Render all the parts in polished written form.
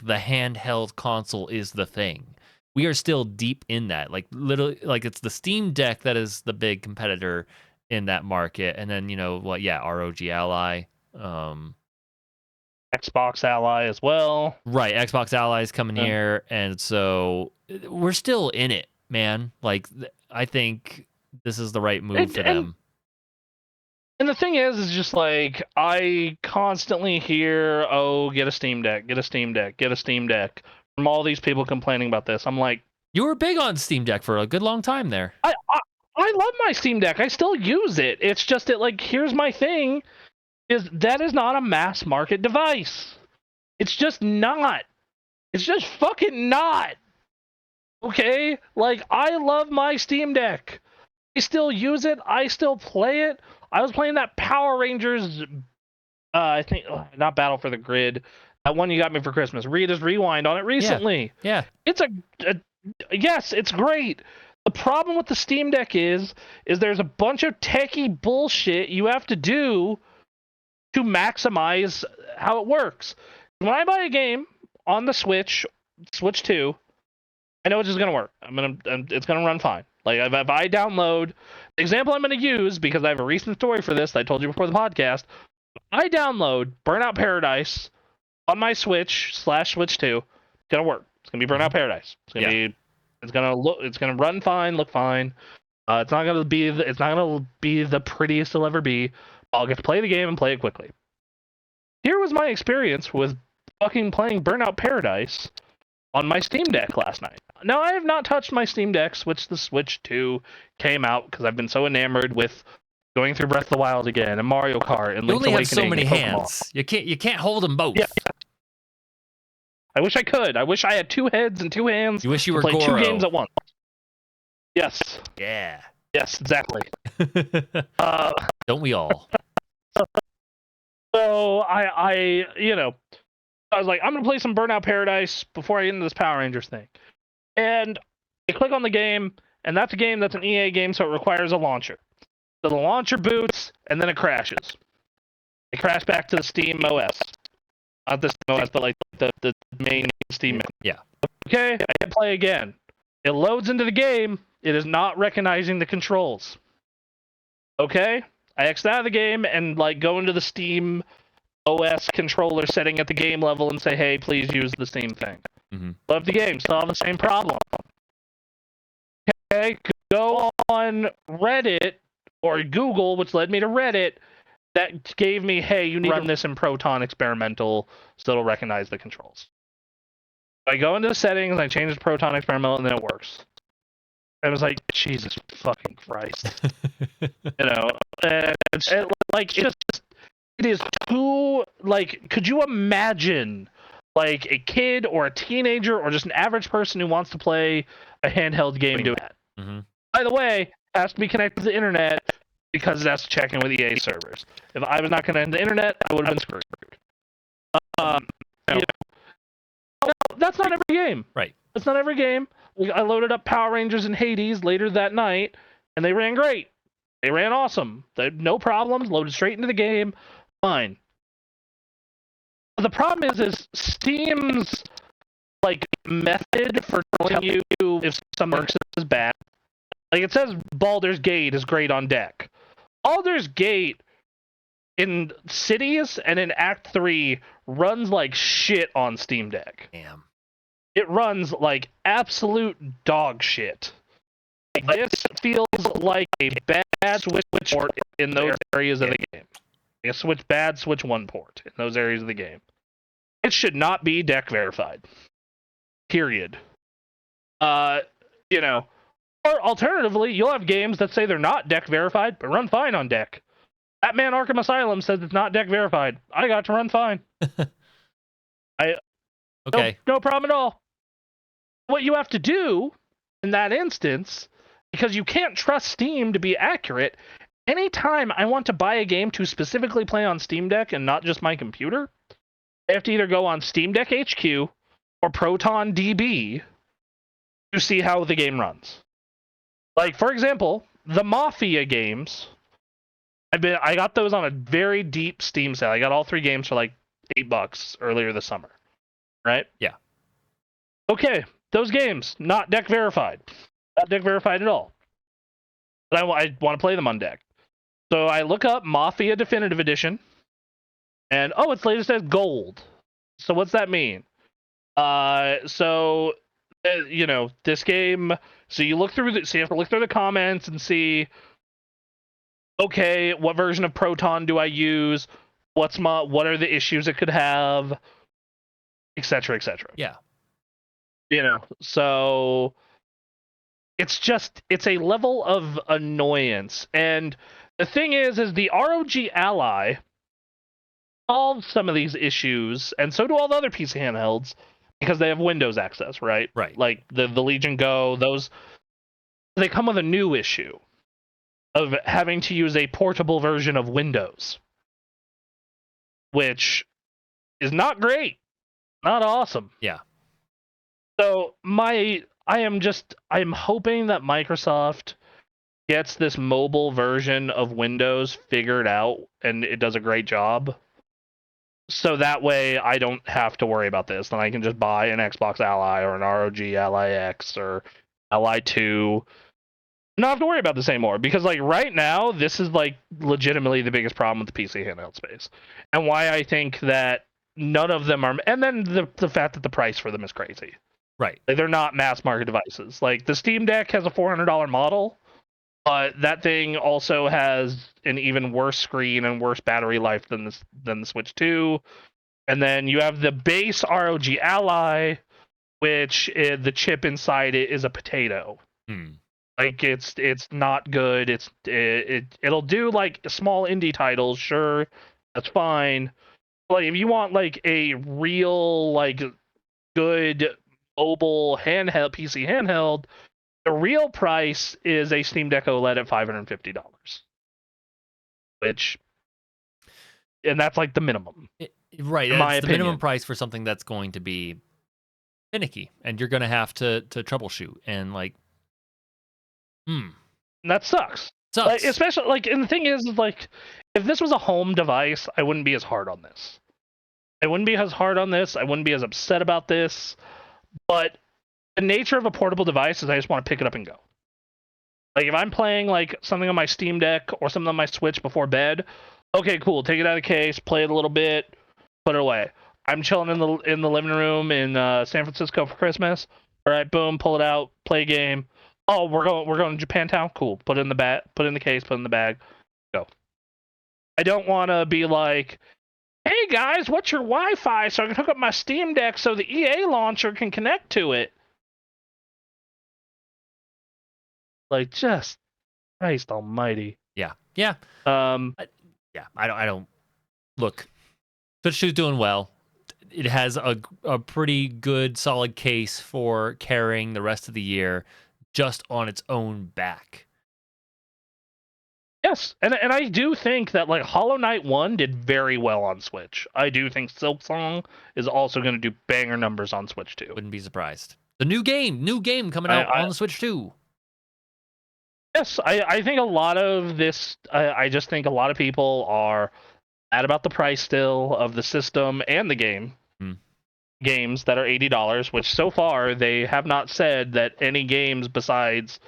the handheld console is the thing. We are still deep in that. Like literally, like it's the Steam Deck that is the big competitor in that market, and then ROG Ally, Xbox Ally as well. right? Xbox Ally is coming here, and so we're still in it, man. Like I think this is the right move for them. And the thing is just like I constantly hear, "Oh, get a Steam Deck, get a Steam Deck, get a Steam Deck," from all these people complaining about this. I'm like, you were big on Steam Deck for a good long time there. I love my Steam Deck. I still use it. It's just that, like, here's my thing: that is not a mass market device. It's just not. It's just fucking not. Okay? Like, I love my Steam Deck. I still use it. I still play it. I was playing that Power Rangers, I think, not Battle for the Grid, that one you got me for Christmas, Rita's Rewind on it recently. Yeah. It's yes, it's great. The problem with the Steam Deck is there's a bunch of techie bullshit you have to do to maximize how it works. When I buy a game on the Switch 2, I know it's just gonna work. It's gonna run fine. Like if I download the example I'm gonna use, because I have a recent story for this that I told you before the podcast. I download Burnout Paradise on my Switch /Switch 2. It's gonna work. It's gonna be Burnout Paradise. It's gonna be. It's gonna run fine, look fine. It's not gonna be the prettiest it'll ever be. I'll get to play the game and play it quickly. Here was my experience with fucking playing Burnout Paradise on my Steam Deck last night. Now, I have not touched my Steam Deck since the Switch 2 came out, because I've been so enamored with going through Breath of the Wild again and Mario Kart and Link's Awakening. You only have so many hands. You can't hold them both. Yeah. I wish I could. I wish I had 2 heads and 2 hands. You wish you were play Goro. 2 games at once. Yes. Yeah. Yes, exactly. Don't we all? So I was like, I'm gonna play some Burnout Paradise before I get into this Power Rangers thing. And I click on the game, and that's a game that's an EA game, so it requires a launcher. So the launcher boots, and then it crashes. It crashed back to the Steam OS. Not the Steam OS, but like the main Steam. Yeah. Okay, I hit play again. It loads into the game. It is not recognizing the controls. Okay, I exit out of the game and like go into the Steam OS controller setting at the game level and say, "Hey, please use the Steam thing." Mm-hmm. Love the game. Still have the same problem. Okay, go on Reddit or Google, which led me to Reddit. That gave me, "Hey, you need to run this in Proton Experimental so it'll recognize the controls." I go into the settings, I change to Proton Experimental, and then it works. I was like, Jesus fucking Christ. And it is too, like, could you imagine, like, a kid or a teenager or just an average person who wants to play a handheld game doing that? Mm-hmm. By the way, it has to be connected to the internet because that's checking with EA servers. If I was not connected to the internet, I would have been screwed. That's not every game. Right. That's not every game. I loaded up Power Rangers and Hades later that night, and they ran great. They ran awesome. They had no problems. Loaded straight into the game. Fine. But the problem is Steam's like method for telling you if something works is bad. Like it says, Baldur's Gate is great on deck. Baldur's Gate in Cities and in Act 3 runs like shit on Steam Deck. Damn. It runs like absolute dog shit. This feels like a bad Switch port in those areas of the game. A bad Switch 1 port in those areas of the game. It should not be deck verified. Period. Or alternatively, you'll have games that say they're not deck verified, but run fine on deck. Batman Arkham Asylum says it's not deck verified. I got to run fine. Okay. No problem at all. What you have to do in that instance, because you can't trust Steam to be accurate, anytime I want to buy a game to specifically play on Steam Deck and not just my computer, I have to either go on Steam Deck HQ or Proton DB to see how the game runs. Like, for example, the Mafia games, I got those on a very deep Steam sale. I got all 3 games for like $8 earlier this summer. right? Yeah. Okay, those games not deck verified, not deck verified at all. But I want to play them on deck. So I look up Mafia Definitive Edition, and oh, it's latest as gold. So what's that mean? This game. So you look through so you have to look through the comments and see, okay, what version of Proton do I use? What are the issues it could have, etc., etc. Yeah. So it's a level of annoyance. And the thing is the ROG Ally solves some of these issues, and so do all the other PC handhelds, because they have Windows access, right? Right. Like the Legion Go, those, they come with a new issue of having to use a portable version of Windows, which is not great, not awesome. Yeah. So I am hoping that Microsoft gets this mobile version of Windows figured out and it does a great job. So that way I don't have to worry about this. Then I can just buy an Xbox Ally or an ROG Ally X or Ally 2. Not have to worry about this anymore, because like right now this is like legitimately the biggest problem with the PC handheld space, and why I think that none of them are. And then the fact that the price for them is crazy. Right. Like they're not mass market devices. Like the Steam Deck has a $400 model, but that thing also has an even worse screen and worse battery life than the Switch 2. And then you have the base ROG Ally, which the chip inside it is a potato. Like it's not good. It'll do like small indie titles, sure, that's fine. Like if you want like a real like good mobile handheld PC handheld, the real price is a Steam Deck OLED at $550, and that's like the minimum. Right, that's the minimum price for something that's going to be finicky, and you're going to have to troubleshoot, and like, that sucks. Like, especially like, and the thing is like, if this was a home device, I wouldn't be as hard on this. I wouldn't be as hard on this. I wouldn't be as upset about this. But the nature of a portable device is I just want to pick it up and go. Like if I'm playing like something on my Steam Deck or something on my Switch before bed, okay, cool, take it out of the case, play it a little bit, put it away. I'm chilling in the living room in San Francisco for Christmas. All right, boom, pull it out, play a game. Oh, we're going to Japantown. Cool. Put it in the case, put it in the bag, go. I don't want to be like, hey guys, what's your Wi-Fi so I can hook up my Steam Deck so the EA launcher can connect to it. Like, just Christ Almighty. Yeah. Yeah. I don't look. Switch 2's doing well. It has a pretty good, solid case for carrying the rest of the year just on its own back. Yes, and I do think that like Hollow Knight 1 did very well on Switch. I do think Silksong is also going to do banger numbers on Switch 2. Wouldn't be surprised. The new game coming out on the Switch 2. Yes, I think a lot of this, I just think a lot of people are mad about the price still of the system and the game. Games that are $80, which so far they have not said that any games besides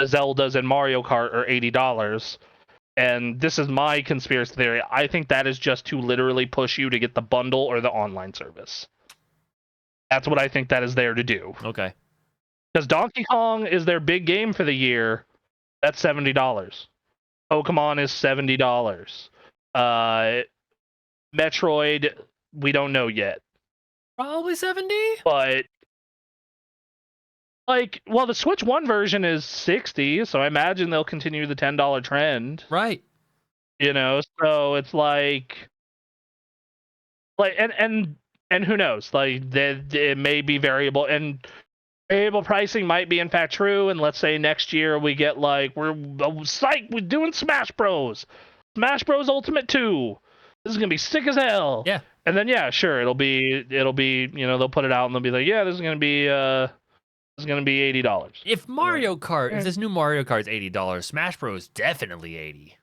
Zeldas and Mario Kart are $80. And this is my conspiracy theory. I think that is just to literally push you to get the bundle or the online service. That's what I think that is there to do. Okay. Because Donkey Kong is their big game for the year. That's $70. Pokemon is $70. Metroid, we don't know yet. Probably 70? But like, well, the Switch 1 version is 60, so I imagine they'll continue the $10 trend. Right. So it's like and who knows? Like it may be variable, and variable pricing might be in fact true. And let's say next year we get like we're doing Smash Bros. Smash Bros. Ultimate 2. This is gonna be sick as hell. Yeah. And then yeah, sure, it'll be they'll put it out and they'll be like, yeah, this is gonna be $80. If Mario Kart, if this new Mario Kart is $80, Smash Bros. Definitely 80.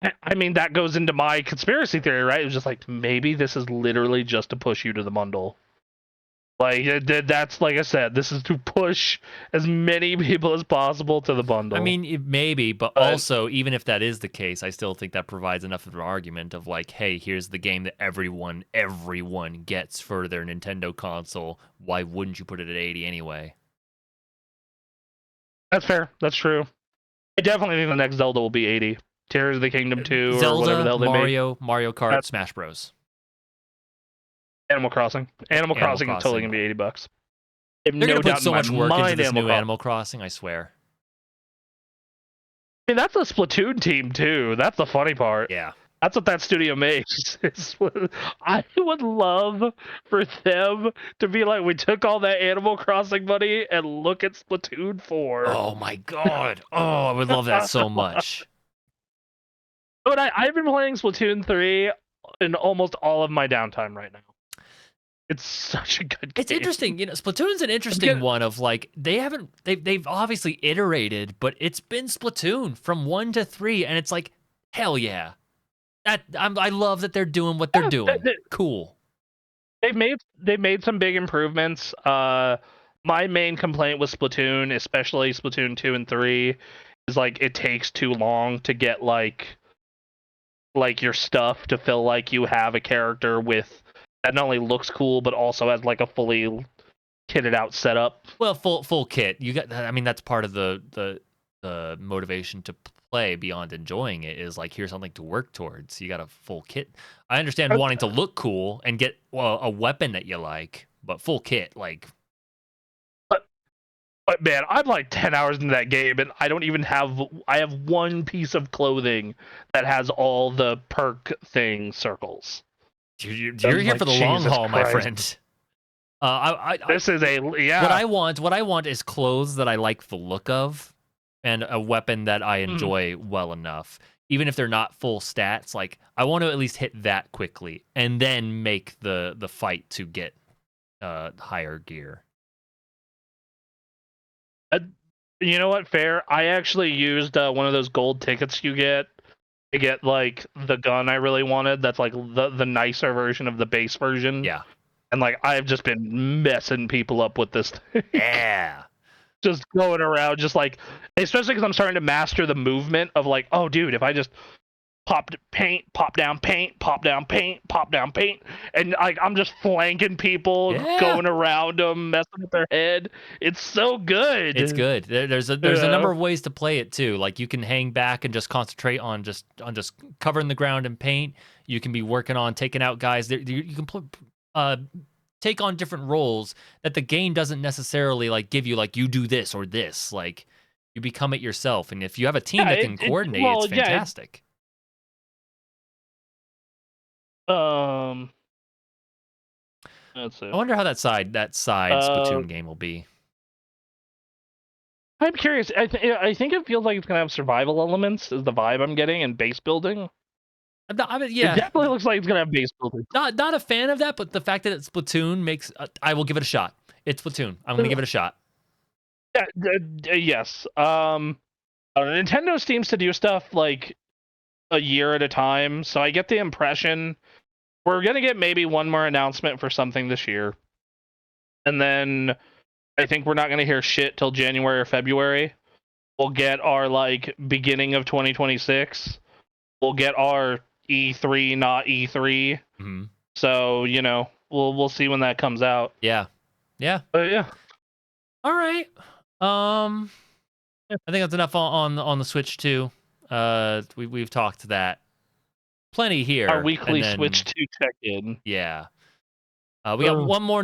I mean, that goes into my conspiracy theory, right? It was just like, maybe this is literally just to push you to the bundle. Like, that's, like I said, this is to push as many people as possible to the bundle. I mean, maybe, but also, even if that is the case, I still think that provides enough of an argument of like, hey, here's the game that everyone gets for their Nintendo console. Why wouldn't you put it at 80 anyway? That's fair. That's true. I definitely think the next Zelda will be 80. Tears of the Kingdom 2 Zelda, or whatever the hell they Mario, Mario Kart, Smash Bros. Animal Crossing. Animal Crossing is totally gonna be $80. They're gonna put so much work into this new Animal Crossing, I swear. I mean, that's a Splatoon team too. That's the funny part. Yeah. That's what that studio makes. I would love for them to be like, we took all that Animal Crossing money and look at Splatoon 4. Oh my god. Oh, I would love that so much. But I've been playing Splatoon 3 in almost all of my downtime right now. It's such a good game. It's interesting, you know. Splatoon's an interesting one of like they've obviously iterated, but it's been Splatoon from 1 to 3, and it's like hell yeah. I love that they're doing what they're doing. Cool. They've made some big improvements. My main complaint with Splatoon, especially Splatoon 2 and 3, is like it takes too long to get like your stuff to feel like you have a character with that not only looks cool but also has like a fully kitted out setup. Well, full kit. You got. I mean, that's part of the motivation to play beyond enjoying it is like here's something to work towards. You got a full kit. I understand wanting to look cool and get a weapon that you like, but full kit like. But man, I'm like 10 hours into that game, and I don't even have. I have one piece of clothing that has all the perk thing circles. You're here for the long haul, my friend. This is What I want is clothes that I like the look of, and a weapon that I enjoy well enough. Even if they're not full stats, like I want to at least hit that quickly, and then make the fight to get higher gear. You know what? Fair. I actually used one of those gold tickets you get to get like the gun I really wanted. That's like the nicer version of the base version. Yeah. And like I've just been messing people up with this thing. Yeah. Just going around, just like, especially because I'm starting to master the movement of like, oh, dude, if I just pop paint, pop down paint, pop down paint, pop down paint, and like I'm just flanking people, going around them, messing with their head. It's so good. It's good. There's a number of ways to play it too. Like you can hang back and just concentrate on just covering the ground in paint. You can be working on taking out guys. You can put take on different roles that the game doesn't necessarily like give you like you do this or this. Like you become it yourself, and if you have a team that can coordinate, it's fantastic. Let's see. I wonder how that side Splatoon game will be. I'm curious. I think it feels like it's gonna have survival elements. Is the vibe I'm getting, and base building. I mean, yeah, it definitely looks like it's gonna have base building. Not a fan of that, but the fact that it's Splatoon makes I will give it a shot. It's Splatoon. I'm gonna give it a shot. Yeah, yes. Nintendo seems to do stuff like a year at a time, so I get the impression we're gonna get maybe one more announcement for something this year, and then I think we're not gonna hear shit till January or February. We'll get our like beginning of 2026. We'll get our E3, not E3. Mm-hmm. So we'll see when that comes out. Yeah. But yeah. All right. I think that's enough on the Switch 2. We've talked that plenty here. Our weekly Switch 2 check-in. Yeah. We got one more